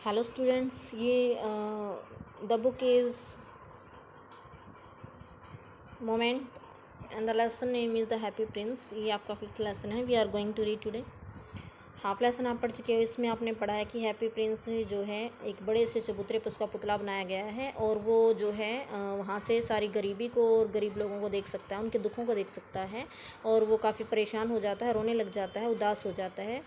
Hello students, ये the book is moment and the lesson name is the happy prince. ये आपका fifth lesson है। We are going to read today. Half lesson आप पढ़ चुके हो। इसमें आपने पढ़ा है कि हैप्पी प्रिंस जो है एक बड़े से चबूतरे पर उसका पुतला बनाया गया है और वो जो है वहाँ से सारी गरीबी को और गरीब लोगों को देख सकता है, उनके दुखों को देख सकता है और वो काफ़ी परेशान हो जाता है, रोने लग जाता है, उदास हो जाता है।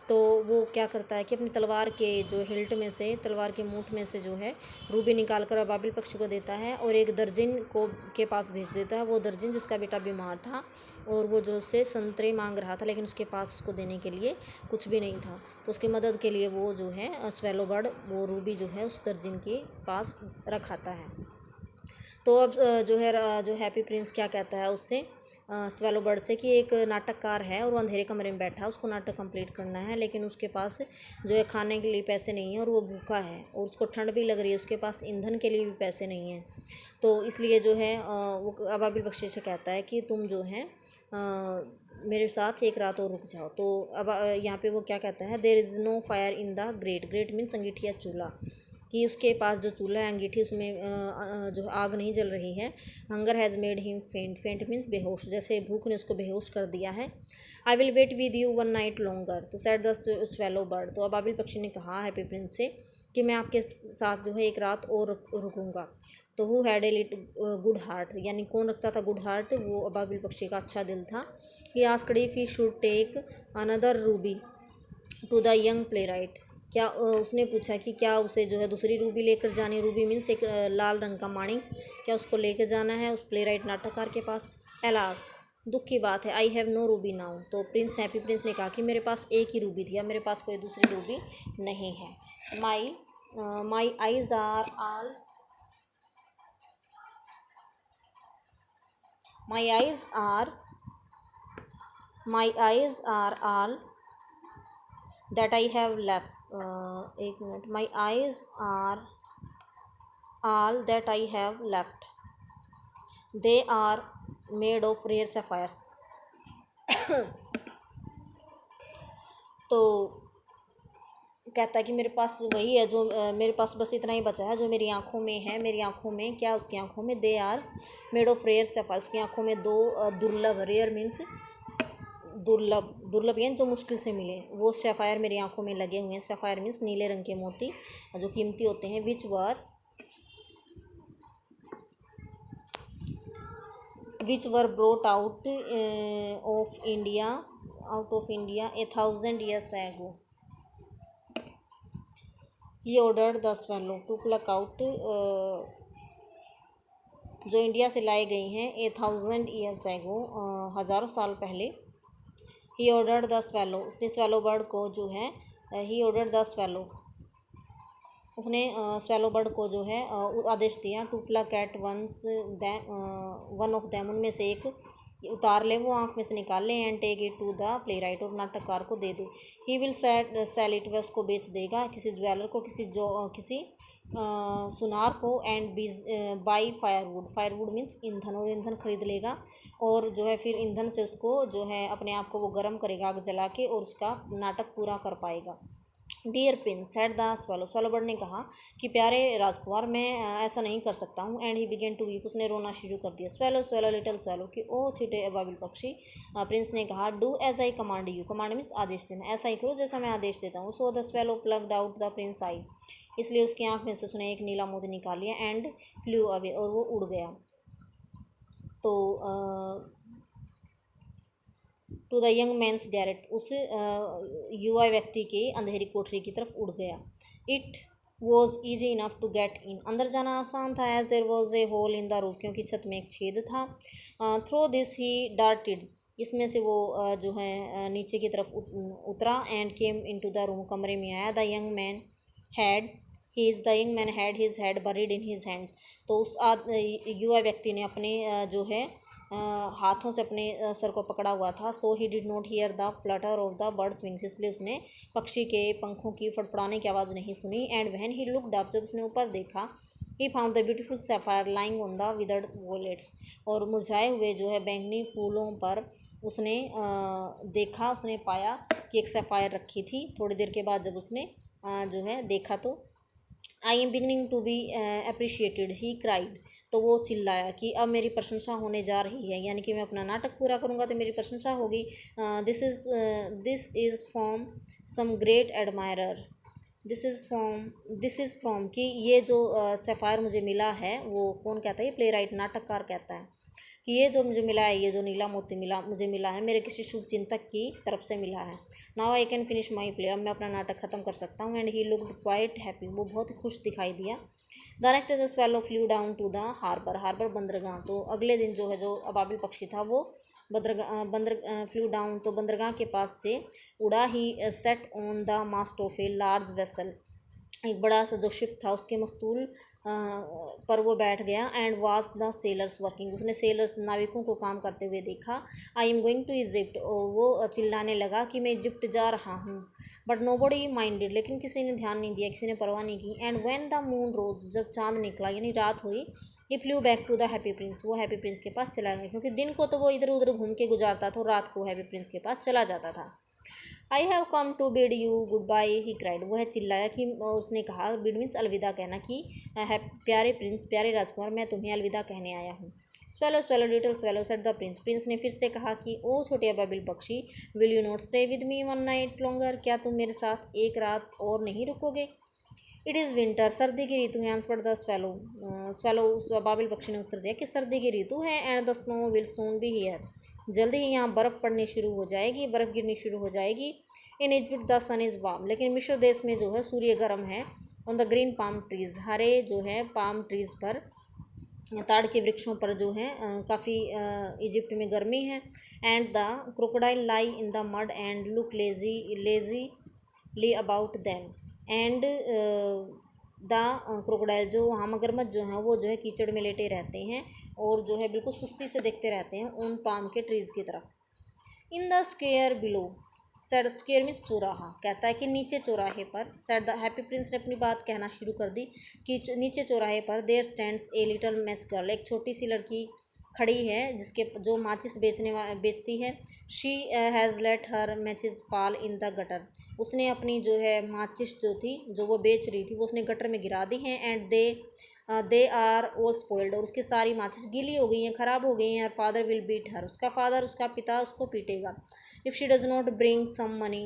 तो वो क्या करता है कि अपनी तलवार के जो हिल्ट में से, तलवार के मूठ में से जो है रूबी निकाल कर अबाबिल पक्षी को देता है और एक दर्जिन को के पास भेज देता है। वो दर्जिन जिसका बेटा बीमार था और वो जो उससे संतरे मांग रहा था, लेकिन उसके पास उसको देने के लिए कुछ भी नहीं था। तो उसकी मदद के लिए वो जो है स्वेलो बर्ड वो रूबी जो है उस दर्जिन के पास रखाता है। तो अब जो हैप्पी प्रिंस क्या कहता है उससे, स्वेलो बर्ड से, कि एक नाटककार है और वो अंधेरे कमरे में बैठा है, उसको नाटक कंप्लीट करना है, लेकिन उसके पास जो है खाने के लिए पैसे नहीं हैं और वो भूखा है और उसको ठंड भी लग रही है, उसके पास ईंधन के लिए भी पैसे नहीं हैं। तो इसलिए जो है वो अबाबिल बख्शी से कहता है कि तुम जो है मेरे साथ एक रात और रुक जाओ। तो अब यहाँ पे वो क्या कहता है, there is no fire in the grate. Grate means अंगीठिया चूल्हा, कि उसके पास जो चूल्हा है अंगीठी उसमें जो आग नहीं जल रही है। हंगर हैज़ मेड हिम फेंट। फेंट मीन्स बेहोश, जैसे भूख ने उसको बेहोश कर दिया है। I will wait with you one night longer. तो सेड द स्वेलो बर्ड। तो अबाबिल पक्षी ने कहा हैप्पी प्रिंस से कि मैं आपके साथ जो है एक रात और रुकूंगा। तो who had a lit good heart, यानी कौन रखता था गुड हार्ट, वो अबाबिल पक्षी का अच्छा दिल था। He asked if he should take another ruby to the young playwright. क्या उसने पूछा कि क्या उसे जो है दूसरी रूबी लेकर जानी। रूबी मीन्स एक लाल रंग का माणिक, क्या उसको लेकर जाना है उस प्ले राइट नाटककार के पास। एलास, दुख की बात है, I have no ruby now. तो प्रिंस हैप्पी प्रिंस ने कहा कि मेरे पास एक ही रूबी थी, अब मेरे पास कोई दूसरी रूबी नहीं है। My eyes are all my eyes are my eyes are all that I have left. एक मिनट, my eyes are all that I have left. They are made of rare sapphires. तो कहता है कि मेरे पास वही है जो मेरे पास बस इतना ही बचा है जो मेरी आँखों में है। मेरी आँखों में क्या, उसकी आँखों में they are made of rare sapphire. उसकी आँखों में दो दुर्लभ, रेयर मीन्स दुर्लभ, दुर्लभ यानी जो मुश्किल से मिले, वो सैफायर मेरी आंखों में लगे हुए हैं। सैफायर मीन्स नीले रंग के मोती जो कीमती होते हैं। Which were brought out of India 1000 years ago. He ordered the swallow to pluck out, जो इंडिया से लाई गई हैं 1000 years ago, हज़ारों साल पहले। ही ऑर्डर्ड द स्वेलो, उसने स्वेलो बर्ड को जो है, ही ऑर्डर्ड द स्वेलो, उसने स्वेलो बर्ड को जो है आदेश दिया to pluck at one of them, उनमें से एक उतार ले, वो आँख में से निकाल ले, and take it to the playwright, और नाटककार को दे दे। ही विल सेल इट, वह उसको बेच देगा किसी ज्वेलर को, किसी सुनार को, and by firewood. Firewood means ईंधन, और ईंधन खरीद लेगा और जो है फिर ईंधन से उसको जो है अपने आप को वो गर्म करेगा आग जला के और उसका नाटक पूरा कर पाएगा। Dear prince said the swallow, swallow bird ने कहा कि प्यारे राजकुमार, मैं ऐसा नहीं कर सकता हूँ। And he began to weep, उसने रोना शुरू कर दिया। स्वेलो स्वेलो लिटिल स्वेलो, कि ओ छोटे अबाबिल पक्षी। प्रिंस ने कहा do as I command you. Command means आदेश देना, ऐसा ही करो जैसा मैं आदेश देता हूँ। So the swallow plucked out the prince eye, इसलिए उसकी आँख में से उसने एक नीला मोती निकाल लिया। एंड फ्लू अवे, और वो उड़ गया। तो to the young man's garret, उस युवा व्यक्ति के अंधेरी कोठरी की तरफ उड़ गया। It was easy enough to get in, अंदर जाना आसान था। As there was a hole in the roof, क्योंकि छत में एक छेद था। थ्रो दिस ही डार्टेड, इसमें से वो जो है नीचे की तरफ उतरा। And came in to the room, कमरे में आया। The young man had his head buried in his hand, तो उस युवा व्यक्ति ने अपने जो है हाथों से अपने सर को पकड़ा हुआ था। So he did not hear the flutter of the bird's wings, इसलिए उसने पक्षी के पंखों की फड़फड़ाने की आवाज़ नहीं सुनी। And when he looked up, जब उसने ऊपर देखा, he found the beautiful sapphire lying on the withered wallets, और मुरझाए हुए जो है बैंगनी फूलों पर उसने देखा, उसने पाया कि एक सैफायर रखी थी। थोड़ी देर के बाद जब उसने जो है देखा तो I am beginning to be appreciated he cried. तो वो चिल्लाया कि अब मेरी प्रशंसा होने जा रही है, यानी कि मैं अपना नाटक पूरा करूँगा तो मेरी प्रशंसा होगी। This is from some great admirer. This is from कि ये जो सफ़ायर मुझे मिला है, वो कौन कहता है, ये प्ले राइट नाटककार कहता है कि ये जो मुझे मिला है, ये जो नीला मोती मुझे मिला है, मेरे किसी शुभ चिंतक की तरफ से मिला है। Now I can finish my play, अब मैं अपना नाटक ख़त्म कर सकता हूँ। And he looked quite happy, वो बहुत ही खुश दिखाई दिया। The next the swallow flew down to the harbour बंदरगाह। तो अगले दिन जो है जो अबाबिल पक्षी था वो फ्लू डाउन, तो बंदरगाह के पास से उड़ा ही। Sat on the mast of a large vessel, एक बड़ा सा जो शिप था उसके मस्तूल पर वो बैठ गया। And was the sailors working, उसने सेलर्स नाविकों को काम करते हुए देखा। I am going to Egypt, और वो चिल्लाने लगा कि मैं इजिप्ट जा रहा हूँ। बट नो बडी माइंडेड, लेकिन किसी ने ध्यान नहीं दिया, किसी ने परवाह नहीं की। And when the moon rose, जब चांद निकला यानी रात हुई, he flew back to the happy Prince, वो हैप्पी प्रिंस के पास चला गया, क्योंकि दिन को तो वो इधर उधर घूम के गुजारता था, रात को हैप्पी प्रिंस के पास चला जाता था। I have come to bid you good bye he cried, वह चिल्लाया कि उसने कहा, बिड मीन्स अलविदा कहना, कि प्यारे प्रिंस, प्यारे राजकुमार, मैं तुम्हें अलविदा कहने आया हूँ। Swallow swallow little swallow said the Prince, Prince ने फिर से कहा कि ओ छोटे अबाबिल पक्षी, will you not stay with me one night longer, क्या तुम मेरे साथ एक रात और नहीं रुकोगे। इट इज़ विंटर, सर्दी की ऋतु है। आंसर द स्वेलो उस अबाबिल पक्षी ने उत्तर दिया कि सर्दी की ऋतु है। And the snow will soon be here, जल्दी ही यहाँ बर्फ़ पड़नी शुरू हो जाएगी, बर्फ़ गिरनी शुरू हो जाएगी। In Egypt the sun is warm, लेकिन मिस्र देश में जो है सूर्य गर्म है। On the green palm trees, हरे जो है पाम ट्रीज़ पर, ताड़ के वृक्षों पर जो है काफ़ी इजिप्ट में गर्मी है। And the crocodile lie in the mud and look lazily about them. And the crocodile, जो वहाँ मगरमच्छ जो हैं वो जो है कीचड़ में लेटे रहते हैं और जो है बिल्कुल सुस्ती से देखते रहते हैं उन पाम के ट्रीज़ की तरफ। In the square below said, square means चौराहा, कहता है कि नीचे चौराहे पर। सेड द हैप्पी प्रिंस ने अपनी बात कहना शुरू कर दी कि नीचे चौराहे पर there stands a little match girl, एक छोटी सी लड़की खड़ी है जिसके जो माचिस बेचती है। She has let her matches fall in the gutter, उसने अपनी जो है माचिस जो थी जो वो बेच रही थी वो उसने गटर में गिरा दी हैं। And they are all spoiled, और उसकी सारी माचिस गीली हो गई हैं, ख़राब हो गई हैं। Her father will beat her, उसका पिता उसको पीटेगा। If she does not bring some money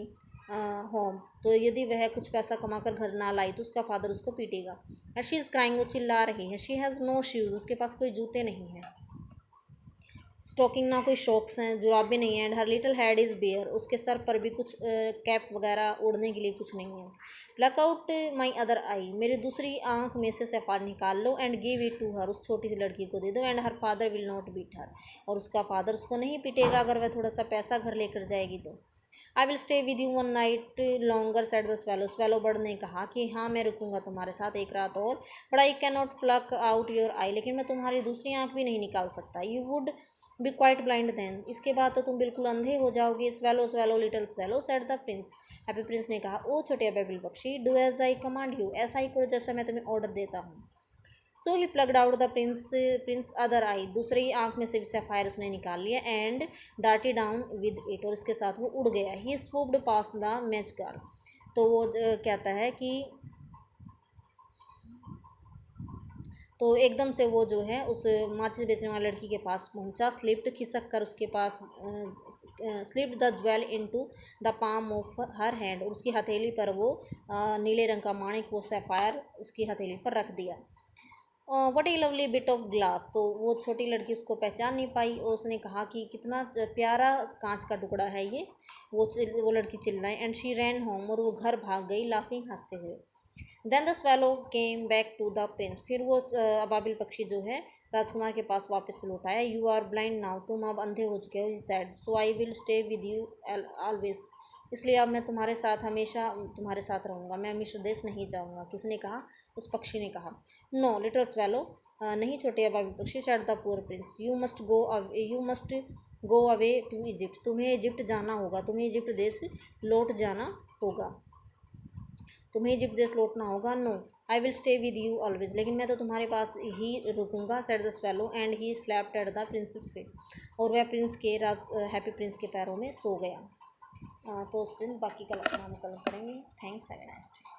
home, तो यदि वह कुछ पैसा कमा कर घर ना लाई तो उसका फादर उसको पीटेगा। एंड शी इज़ क्राइंग, वो चिल्ला रही है। शी हैज़ नो शूज़, उसके पास कोई जूते नहीं हैं। स्टॉकिंग, ना कोई शॉक्स हैं, जुराबे नहीं हैं। And her little head is bare, उसके सर पर भी कुछ कैप वगैरह ओढ़ने के लिए कुछ नहीं है। Pluck out my other eye, मेरी दूसरी आँख में से सफ़ार निकाल लो। And give it to her, उस छोटी सी लड़की को दे दो। And her father will not beat her, और उसका फादर उसको नहीं पीटेगा अगर वह थोड़ा सा पैसा घर लेकर जाएगी तो। आई will stay with you one night longer said the swallow, swallow bird ने कहा कि हाँ मैं रुकूंगा तुम्हारे साथ एक रात और। But I can not pluck out your eye, लेकिन मैं तुम्हारी दूसरी आँख भी नहीं निकाल सकता। You would be quite blind then, इसके बाद तो तुम बिल्कुल अंधे हो जाओगे। Swallow swallow little swallow said the prince, happy Prince ने कहा, ओ छोटे अबाबिल पक्षी, do as I command you, ऐसा ही करो जैसा मैं तुम्हें ऑर्डर देता हूँ। So he plucked out the Prince other I, दूसरी आँख में से भी सफ़ायर उसने निकाल लिया। And dirty down with it, और इसके साथ वो उड़ गया। ही स्वूप्ड पास्ट द मैच गर्ल, तो वो कहता है कि तो एकदम से वो जो है उस माचिस बेचने वाली लड़की के पास पहुंचा। स्लिप्ड, खिसक कर उसके पास, slipped the jewel into the palm of her hand, और उसकी हथेली पर वो नीले रंग का माणिक, वो सफ़ायर उसकी हथेली पर रख दिया। What A lovely bit of glass, तो वो छोटी लड़की उसको पहचान नहीं पाई और उसने कहा कि कितना प्यारा कांच का टुकड़ा है ये। वो लड़की चिल्लाई। एंड शी रैन होम, और वो घर भाग गई लाफिंग, हंसते हुए। Then the swallow came back to the prince, फिर वो अबाबिल पक्षी जो है राजकुमार के पास वापस लौट आया। यू आर ब्लाइंड नाउ, तुम अब अंधे हो चुके हो। He said, so I will stay with you always, इसलिए अब मैं तुम्हारे साथ हमेशा तुम्हारे साथ रहूँगा, मैं मिस्र देश नहीं जाऊँगा। किसने कहा? उस पक्षी ने कहा। नो लिटिल स्वेलो, नहीं छोटे अबाबिल पक्षी, said the poor prince, you must go away to Egypt, तुम्हें इजिप्ट जाना होगा, तुम्हें इजिप्ट देश लौट जाना होगा, तुम्हें इजिप्ट देश लौटना होगा। No I will stay with you always, लेकिन मैं तो तुम्हारे पास ही रुकूंगा। Said the swallow and he slept at the prince's feet, और वह प्रिंस के हैप्पी प्रिंस के पैरों में सो गया। तो स्टूडेंट बाकी का हम कल करेंगे। Thanks, have a nice day.